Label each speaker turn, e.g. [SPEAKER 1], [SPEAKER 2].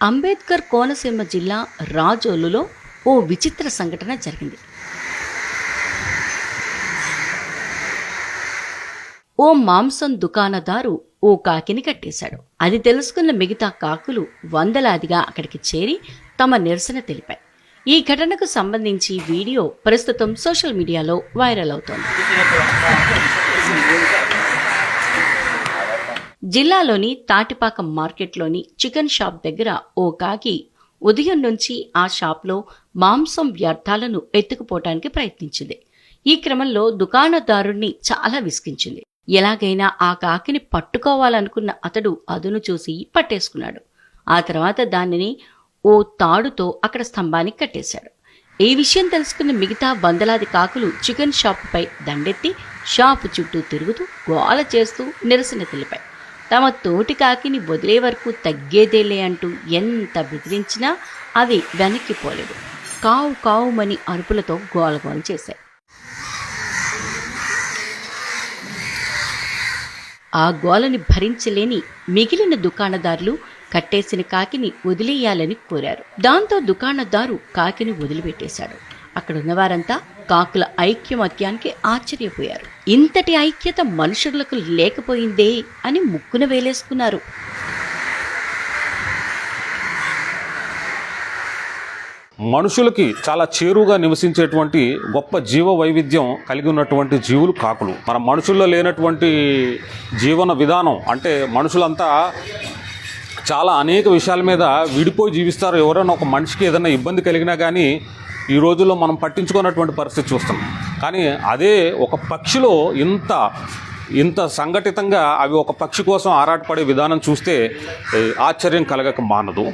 [SPEAKER 1] అంబేద్కర్ కోనసీమ జిల్లా రాజోలులో ఓ విచిత్ర సంఘటన జరిగింది. ఓ మాంసం దుకాణదారు ఓ కాకిని కట్టేశాడు. అది తెలుసుకున్న మిగతా కాకులు వందలాదిగా అక్కడికి చేరి తమ నిరసన తెలిపాయి. ఈ ఘటనకు సంబంధించి వీడియో ప్రస్తుతం సోషల్ మీడియాలో వైరల్ అవుతోంది. జిల్లాలోని తాటిపాక మార్కెట్లోని చికెన్ షాప్ దగ్గర ఓ కాకి ఉదయం నుంచి ఆ షాప్లో మాంసం వ్యర్థాలను ఎత్తుకుపోవటానికి ప్రయత్నించింది. ఈ క్రమంలో దుకాణదారుణ్ణి చాలా విసిగించింది. ఎలాగైనా ఆ కాకిని పట్టుకోవాలనుకున్న అతడు అదును చూసి పట్టేసుకున్నాడు. ఆ తర్వాత దానిని ఓ తాడుతో అక్కడ స్తంభానికి కట్టేశాడు. ఈ విషయం తెలుసుకున్న మిగతా వందలాది కాకులు చికెన్ షాపుపై దండెత్తి షాపు చుట్టూ తిరుగుతూ గోల చేస్తూ నిరసన తెలిపాయి. తమ తోటి కాకిని వదిలే వరకు తగ్గేదేలే అంటూ ఎంత బెదిరించినా అవి వెనక్కిపోలేదు. కావు కావుమని అరుపులతో గోలగోల చేశాయి. ఆ గోలని భరించలేని మిగిలిన దుకాణదారులు కట్టేసిన కాకిని వదిలేయాలని కోరారు. దాంతో దుకాణదారు కాకిని వదిలిపెట్టేశాడు. అక్కడున్న వారంతా కాకుల ఐక్యమత్యానికి ఆశ్చర్యపోయారు. ఇంతటి ఐక్యత మనుషులకు లేకపోయిందే అని ముక్కున వేలేసుకున్నారు.
[SPEAKER 2] మనుషులకి చాలా చేరువుగా నివసించేటువంటి గొప్ప జీవ వైవిధ్యం కలిగి ఉన్నటువంటి జీవులు కాకులు. మన మనుషుల్లో లేనటువంటి జీవన విధానం అంటే మనుషులంతా చాలా అనేక విషయాల మీద విడిపోయి జీవిస్తారు. ఎవరైనా ఒక మనిషికి ఏదైనా ఇబ్బంది కలిగినా కానీ ఈ రోజుల్లో మనం పట్టించుకున్నటువంటి పరిస్థితి చూస్తాం. కానీ అదే ఒక పక్షిలో ఇంత సంఘటితంగా అవి ఒక పక్షి కోసం ఆరాటపడే విధానం చూస్తే ఆశ్చర్యం కలగక మానదు.